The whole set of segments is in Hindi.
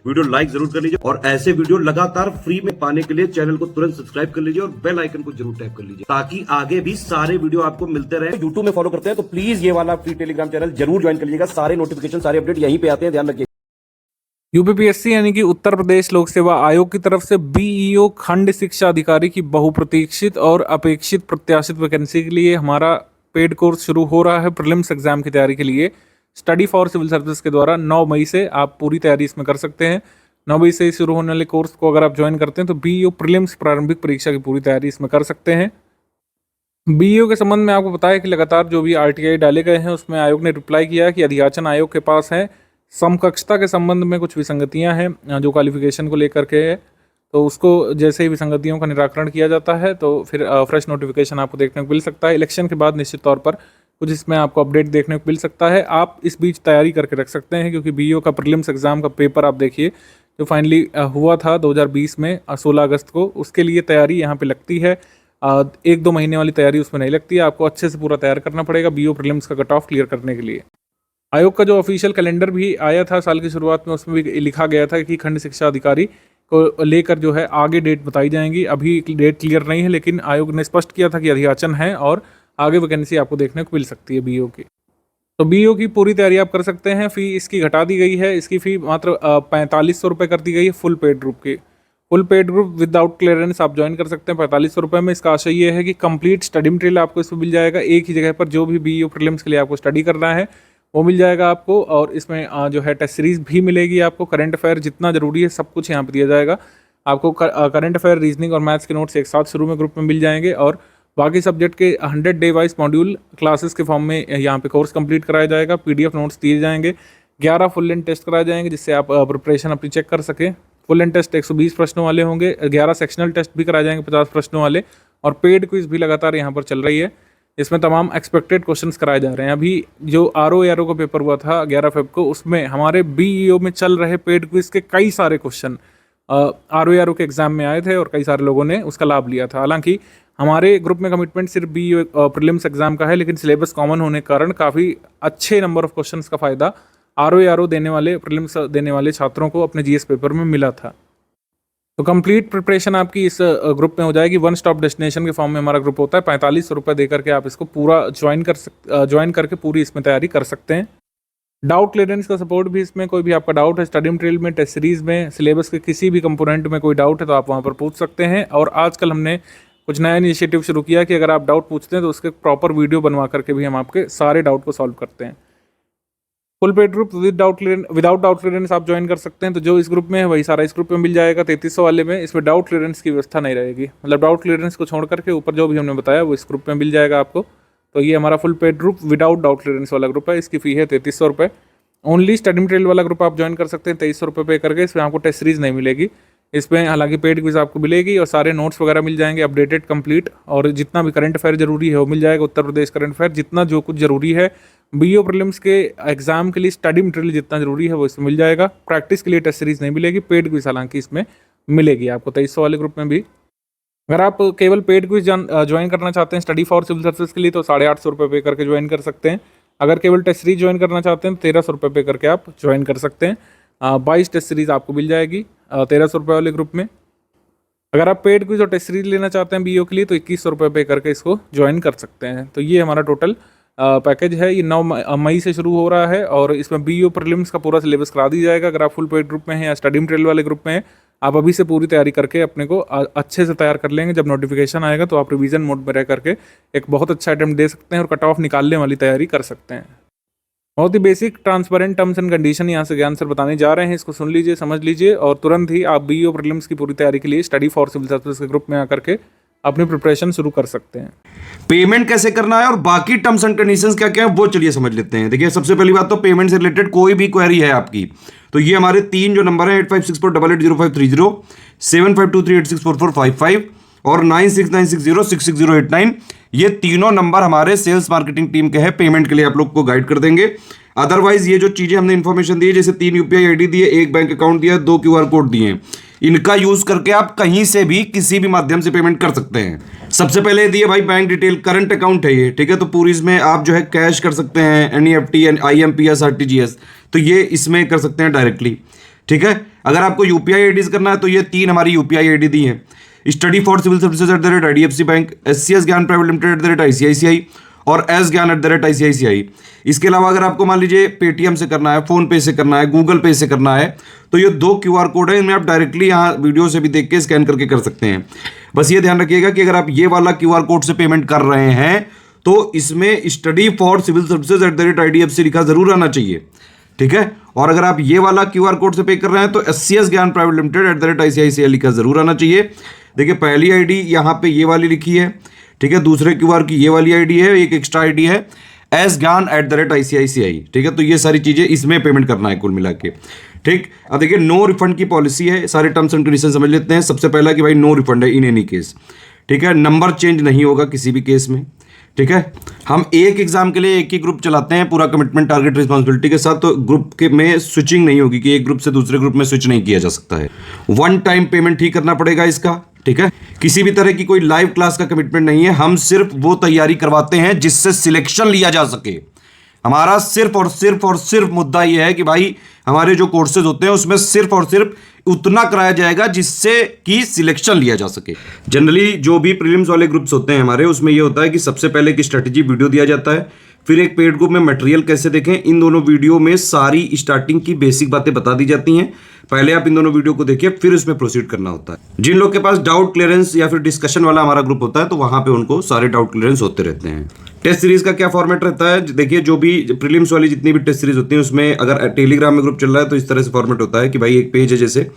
वीडियो लाइक जरूर कर लीजिए और ऐसे वीडियो लगातार फ्री में पाने के लिए चैनल को तुरंत सब्सक्राइब कर लीजिए और बेल आइकन को जरूर टैप कर लीजिए ताकि आगे भी सारे वीडियो आपको मिलते रहे। यूट्यूब में फॉलो करते हैं तो प्लीज ये वाला फ्री टेलीग्राम चैनल जरूर ज्वाइन कर लीजिएगा। सारे नोटिफिकेशन सारे अपडेट यहीं पे आते हैं, ध्यान रखिए। यूपीपीएससी यानी कि उत्तर प्रदेश लोक सेवा आयोग की तरफ से बीईओ खंड शिक्षा अधिकारी की बहुप्रतीक्षित और अपेक्षित प्रत्याशित वैकेंसी के लिए हमारा पेड कोर्स शुरू हो रहा है। प्रीलिम्स एग्जाम की तैयारी के लिए स्टडी फॉर सिविल सर्विस के द्वारा 9 मई से आप पूरी तैयारी इसमें कर सकते हैं। 9 मई से शुरू होने वाले कोर्स को अगर आप ज्वाइन करते हैं तो बीईओ प्रीलिम्स प्रारंभिक परीक्षा की पूरी तैयारी इसमें कर सकते हैं। बीईओ के संबंध में आपको पता है कि लगातार जो भी आरटीआई डाले गए हैं उसमें आयोग ने रिप्लाई किया कि अधियाचन आयोग के पास है समकक्षता के संबंध में कुछ विसंगतियां हैं जो क्वालिफिकेशन को लेकर के है, तो उसको जैसे ही विसंगतियों का निराकरण किया जाता है तो फिर फ्रेश नोटिफिकेशन आपको देखने को मिल सकता है। इलेक्शन के बाद निश्चित तौर पर कुछ इसमें आपको अपडेट देखने को मिल सकता है। आप इस बीच तैयारी करके रख सकते हैं क्योंकि बीईओ का प्रीलिम्स एग्जाम का पेपर आप देखिए जो फाइनली हुआ था 2020 में 16 अगस्त को, उसके लिए तैयारी यहाँ पे लगती है। 1-2 महीने वाली तैयारी उसमें नहीं लगती है, आपको अच्छे से पूरा तैयार करना पड़ेगा बीईओ प्रीलिम्स का कट ऑफ क्लियर करने के लिए। आयोग का जो ऑफिशियल कैलेंडर भी आया था साल की शुरुआत में उसमें भी लिखा गया था कि खंड शिक्षा अधिकारी को लेकर जो है आगे डेट बताई जाएंगी। अभी डेट क्लियर नहीं है लेकिन आयोग ने स्पष्ट किया था कि अधियाचन है और आगे वैकेंसी आपको देखने को मिल सकती है बीईओ की। तो बीईओ की पूरी तैयारी आप कर सकते हैं। फ़ी इसकी घटा दी गई है, इसकी फ़ी मात्र 4500 रुपये कर दी गई है फुल पेड ग्रुप की। Full paid group without clearance आप ज्वाइन कर सकते हैं 4500 रुपये में। इसका आशय ये है कि कंप्लीट स्टडी मटेरियल आपको इसमें मिल जाएगा। एक ही जगह पर जो भी बीईओ प्रीलिम्स के लिए आपको स्टडी करना है वो मिल जाएगा आपको, और इसमें जो है टेस्ट सीरीज भी मिलेगी आपको। करंट अफेयर जितना जरूरी है सब कुछ यहाँ पर दिया जाएगा आपको। करंट अफेयर, रीजनिंग और मैथ्स के नोट्स एक साथ शुरू में ग्रुप में मिल जाएंगे और बाकी सब्जेक्ट के 100 डे वाइज मॉड्यूल क्लासेस के फॉर्म में यहाँ पे कोर्स कंप्लीट कराया जाएगा। पीडीएफ नोट्स दिए जाएंगे, 11 फुल लेंथ टेस्ट कराए जाएंगे जिससे आप प्रिपरेशन अपनी चेक कर सकें। फुल लेंथ टेस्ट 120 प्रश्नों वाले होंगे, 11 सेक्शनल टेस्ट भी कराए जाएंगे 50 प्रश्नों वाले, और पेड क्विज भी लगातार यहाँ पर चल रही है। इसमें तमाम एक्सपेक्टेड क्वेश्चंस कराए जा रहे हैं। अभी जो आरओ का पेपर हुआ था 11 फेब को, उसमें हमारे बीईओ में चल रहे पेड क्विज के कई सारे क्वेश्चन आरओ के एग्जाम में आए थे और कई सारे लोगों ने उसका लाभ लिया था। हालांकि हमारे ग्रुप में कमिटमेंट सिर्फ बीईओ प्रीलिम्स एग्जाम का है, लेकिन सिलेबस कॉमन होने के कारण काफ़ी अच्छे नंबर ऑफ क्वेश्चंस का फायदा आरओ देने वाले, प्रीलिम्स देने वाले छात्रों को अपने जीएस पेपर में मिला था। तो कंप्लीट प्रिपरेशन आपकी इस ग्रुप में हो जाएगी। वन स्टॉप डेस्टिनेशन के फॉर्म में हमारा ग्रुप होता है। 4500 रुपये दे करके आप इसको पूरा ज्वाइन करके पूरी इसमें तैयारी कर सकते हैं। डाउट क्लियरेंस का सपोर्ट भी इसमें, कोई भी आपका डाउट है स्टडी मटेरियल में, टेस्ट सीरीज में, सिलेबस के किसी भी कंपोनेंट में कोई डाउट है तो आप वहाँ पर पूछ सकते हैं। और आजकल हमने कुछ नया इनिशिएटिव शुरू किया कि अगर आप डाउट पूछते हैं तो उसके प्रॉपर वीडियो बनवा करके भी हम आपके सारे डाउट को सॉल्व करते हैं। Full paid group without doubt clearance आप ज्वाइन कर सकते हैं। तो जो इस ग्रुप में है वही सारा इस ग्रुप में मिल जाएगा। 3300 वाले में इसमें डाउट क्लियरेंस की व्यवस्था नहीं रहेगी, मतलब डाउट क्लियरेंस को छोड़ करके ऊपर जो भी हमने बताया वो इस ग्रुप में मिल जाएगा आपको। तो ये हमारा full paid group without doubt clearance वाला ग्रुप है। इसकी फ़ी है 3300 रुपये। ओनली स्टडी मटेरियल वाला ग्रुप आप ज्वाइन कर सकते हैं 2300 रुपये पे करके। इसमें आपको टेस्ट सीरीज नहीं मिलेगी, इसमें हालांकि पेड क्विज आपको मिलेगी और सारे नोट्स वगैरह मिल जाएंगे अपडेटेड कंप्लीट, और जितना भी करंट अफेयर जरूरी है वो मिल जाएगा। उत्तर प्रदेश करंट अफेयर जितना जो कुछ जरूरी है बीईओ प्रीलिम्स के एग्जाम के लिए स्टडी मटेरियल जितना जरूरी है वो इसमें मिल जाएगा। प्रैक्टिस के लिए टेस्ट सीरीज नहीं मिलेगी, पेड क्विज हालांकि इसमें मिलेगी आपको 2300 वाले ग्रुप में भी। अगर आप केवल पेड क्विज ज्वाइन करना चाहते हैं स्टडी फॉर सिविल सर्विस के लिए तो 850 रुपये पे करके ज्वाइन कर सकते हैं। अगर केवल टेस्ट सीरीज ज्वाइन करना चाहते हैं तो 1300 रुपये पे करके आप ज्वाइन कर सकते हैं। 22 टेस्ट सीरीज आपको मिल जाएगी 1300 रुपये वाले ग्रुप में। अगर आप पेड क्विज और टेस्ट सीरीज लेना चाहते हैं बीईओ के लिए तो 2100 रुपये पे करके इसको ज्वाइन कर सकते हैं। तो ये हमारा टोटल पैकेज है। ये 9 मई से शुरू हो रहा है और इसमें बीईओ प्रीलिम्स का पूरा सिलेबस करा दी जाएगा। अगर आप फुल पेड ग्रुप में हैं या स्टडी मटेरियल वाले ग्रुप में हैं, आप अभी से पूरी तैयारी करके अपने को अच्छे से तैयार कर लेंगे। जब नोटिफिकेशन आएगा तो आप रिवीजन मोड में रह करके एक बहुत अच्छा अटेम्प्ट दे सकते हैं और कट ऑफ निकालने वाली तैयारी कर सकते हैं। बहुत ही basic transparent terms and condition यहाँ से ज्ञान सर बताने जा रहे हैं, इसको सुन लीजिए, समझ लीजिए और तुरंत ही आप बीईओ प्रीलिम्स की पूरी तैयारी के लिए स्टडी फॉर सिविल सर्विस के ग्रुप में आकर के अपनी प्रिपरेशन शुरू कर सकते हैं। पेमेंट कैसे करना है और बाकी टर्म्स एंड कंडीशंस क्या क्या है वो चलिए समझ लेते हैं। देखिए सबसे पहली बात तो पेमेंट से रिलेटेड कोई भी क्वेरी है आपकी तो ये हमारे 3 जो नंबर है 8564880530, 7523864455 और 9696066089, ये तीनों नंबर हमारे सेल्स मार्केटिंग टीम के हैं, पेमेंट के लिए आप लोग को गाइड कर देंगे। अदरवाइज ये जो चीजें हमने इन्फॉर्मेशन दी है, जैसे 3 यूपीआई आईडी दिए, 1 बैंक अकाउंट दिया, 2 क्यूआर कोड दिए, इनका यूज करके आप कहीं से भी किसी भी माध्यम से पेमेंट कर सकते हैं। सबसे पहले दिए भाई बैंक डिटेल, करंट अकाउंट है ये, ठीक है, तो पूरी इसमें आप जो है कैश कर सकते हैं, एनईएफटी, आईएमपीएस, आरटीजीएस, तो ये इसमें कर सकते हैं डायरेक्टली, ठीक है। अगर आपको यूपीआई आईडीज करना है तो ये 3 हमारी यूपीआई आईडी दी है, study for civil services @IDFC bank, SCS Gyan private limited @ICICI और एस ज्ञान @ICICI। इसके अलावा अगर आपको मान लीजिए पेटीएम से करना है, फोन पे से करना है, गूगल पे से करना है, तो ये 2 QR कोड है, इनमें आप डायरेक्टली यहाँ वीडियो से भी देख के स्कैन करके कर सकते हैं। बस ये ध्यान रखिएगा कि अगर आप ये वाला QR कोड से पेमेंट कर रहे हैं तो इसमें study for civil services @IDFC लिखा जरूर आना चाहिए, ठीक है। और अगर आप ये वाला QR कोड से पे कर रहे हैं तो SCS Gyan private limited @ICICI लिखा जरूर आना चाहिए। देखिए पहली आईडी यहाँ पे ये वाली लिखी है, ठीक है, दूसरे QR की ये वाली आईडी है, एक एक्स्ट्रा आईडी है एस ज्ञान @ICICI, ठीक है। तो ये सारी चीजें इसमें पेमेंट करना है कुल मिला के, ठीक। अब देखिए नो रिफंड की पॉलिसी है, सारे टर्म्स एंड कंडीशन समझ लेते हैं। सबसे पहला कि भाई नो रिफंड है इन एनी केस, ठीक है। नंबर चेंज नहीं होगा किसी भी केस में, ठीक है। हम एक एग्जाम के लिए एक ही ग्रुप चलाते हैं पूरा कमिटमेंट टारगेट रिस्पॉन्सिबिलिटी के साथ, तो ग्रुप के में स्विचिंग नहीं होगी कि एक ग्रुप से दूसरे ग्रुप में स्विच नहीं किया जा सकता है। 1 टाइम पेमेंट ही करना पड़ेगा इसका, ठीक है। किसी भी तरह की कोई लाइव क्लास का कमिटमेंट नहीं है, हम सिर्फ वो तैयारी करवाते हैं जिससे सिलेक्शन लिया जा सके। हमारा सिर्फ और सिर्फ मुद्दा ये है कि भाई हमारे जो कोर्सेज होते हैं उसमें सिर्फ और सिर्फ उतना कराया जाएगा जिससे कि सिलेक्शन लिया जा सके। जनरली जो भी प्रीलिम्स वाले ग्रुप्स होते हैं हमारे, उसमें ये होता है कि सबसे पहले एक स्ट्रेटेजी वीडियो दिया जाता है, फिर एक पेड ग्रुप में मटेरियल कैसे देखें, इन दोनों वीडियो में सारी स्टार्टिंग की बेसिक बातें बता दी जाती हैं। पहले आप इन दोनों वीडियो को देखिए, फिर उसमें प्रोसीड करना होता है। जिन लोग के पास डाउट क्लियरेंस या फिर डिस्कशन वाला हमारा ग्रुप होता है तो वहां पे उनको सारे डाउट क्लियरेंस होते रहते हैं। टेस्ट सीरीज का क्या फॉर्मेट रहता है, देखिए जो भी प्रीलिम्स वाली जितनी भी टेस्ट सीरीज होती है उसमें अगर टेलीग्राम में ग्रुप चल रहा है तो इस तरह से फॉर्मेट होता है कि भाई एक पेज है जैसे,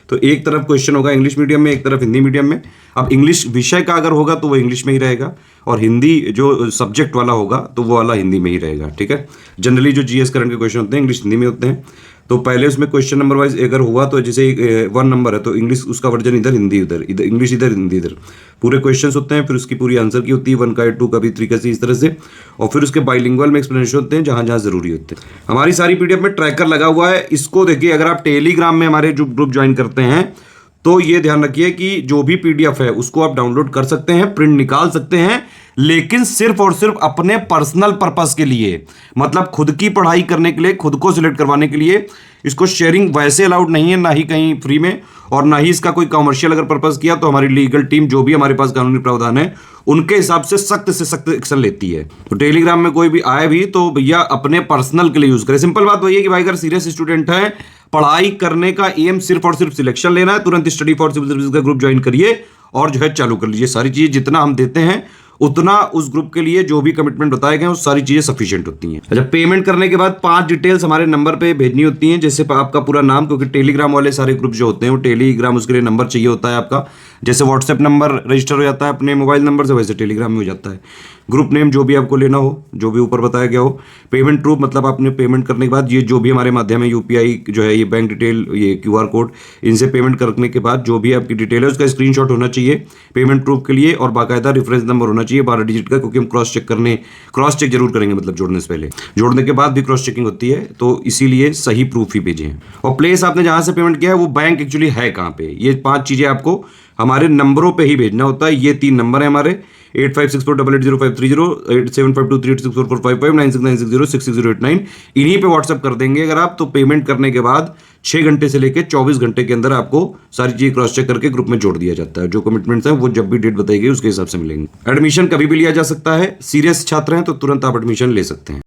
तो एक तरफ क्वेश्चन होगा इंग्लिश मीडियम में, एक तरफ हिंदी मीडियम में। अब इंग्लिश विषय का अगर होगा तो वो इंग्लिश में ही रहेगा, और हिंदी जो सब्जेक्ट वाला होगा तो वो वाला हिंदी में ही रहेगा, ठीक है। जनरली जो GS करंट के क्वेश्चन होते हैं इंग्लिश हिंदी में होते हैं, तो पहले उसमें क्वेश्चन नंबर वाइज अगर हुआ तो जैसे 1 नंबर है तो इंग्लिश उसका वर्जन इधर, हिंदी इधर, इधर इंग्लिश इधर, हिंदी इधर, पूरे क्वेश्चंस होते हैं। फिर उसकी पूरी आंसर की होती है 1 का 2 का भी 3 का इस तरह से, और फिर उसके बाइलिंगुअल में एक्सप्लेनेशन होते हैं जहां जहां जरूरी होते हैं। हमारी सारी PDF में ट्रैकर लगा हुआ है, इसको देखिए। अगर आप टेलीग्राम में हमारे जो ग्रुप ज्वाइन करते हैं तो ये ध्यान रखिए कि जो भी PDF है उसको आप डाउनलोड कर सकते हैं, प्रिंट निकाल सकते हैं, लेकिन सिर्फ और सिर्फ अपने पर्सनल पर्पस के लिए, मतलब खुद की पढ़ाई करने के लिए, खुद को सिलेक्ट करवाने के लिए। इसको शेयरिंग वैसे अलाउड नहीं है, ना ही कहीं फ्री में, और ना ही इसका कोई कमर्शियल अगर पर्पस किया तो हमारी लीगल टीम जो भी हमारे पास कानूनी प्रावधान है उनके हिसाब से सख्त एक्शन लेती है। तो टेलीग्राम में कोई भी आए भी तो भैया अपने पर्सनल के लिए यूज करे। सिंपल बात वही है कि भाई अगर सीरियस स्टूडेंट है, पढ़ाई करने का एम सिर्फ और सिर्फ सिलेक्शन लेना है, तुरंत स्टडी फॉर सिविल सर्विसेज का ग्रुप ज्वाइन करिए और जो है चालू कर लीजिए। सारी चीजें जितना हम देते हैं उतना उस ग्रुप के लिए जो भी कमिटमेंट बताए गए वो सारी चीजें सफिशिएंट होती हैं। अच्छा, पेमेंट करने के बाद 5 डिटेल्स हमारे नंबर पे भेजनी होती हैं, जैसे आपका पूरा नाम, क्योंकि टेलीग्राम वाले सारे ग्रुप जो होते हैं वो टेलीग्राम उसके लिए नंबर चाहिए होता है आपका। जैसे व्हाट्सएप नंबर रजिस्टर हो जाता है अपने मोबाइल नंबर से, वैसे टेलीग्राम में हो जाता है। ग्रुप नेम जो भी आपको लेना हो, जो भी ऊपर बताया गया हो। पेमेंट प्रूफ, मतलब आपने पेमेंट करने के बाद ये जो भी हमारे माध्यम है UPI जो है, ये बैंक डिटेल, ये QR कोड, इनसे पेमेंट करने के बाद जो भी आपकी डिटेल है उसका स्क्रीनशॉट होना चाहिए पेमेंट प्रूफ के लिए, और बाकायदा रेफरेंस नंबर होना चाहिए 12 डिजिट का, क्योंकि हम क्रॉस चेक जरूर करेंगे, मतलब जोड़ने से पहले, जोड़ने के बाद भी क्रॉस चेकिंग होती है, तो इसीलिए सही प्रूफ ही भेजें। और प्लेस आपने जहां से पेमेंट किया है वो बैंक एक्चुअली है कहाँ पे, ये 5 चीजें आपको हमारे नंबरों पे ही भेजना होता है। ये 3 नंबर है हमारे, 8564880530, 8752386445, 9696066089। इन्हीं पे व्हाट्सएप कर देंगे अगर आप, तो पेमेंट करने के बाद 6 घंटे से लेकर 24 घंटे के अंदर आपको सारी चीजें क्रॉस चेक करके ग्रुप में जोड़ दिया जाता है। जो कमिटमेंट्स हैं वो जब भी डेट बताई गई उसके हिसाब से मिलेंगे। एडमिशन कभी भी लिया जा सकता है, सीरियस छात्र हैं तो तुरंत आप एडमिशन ले सकते हैं।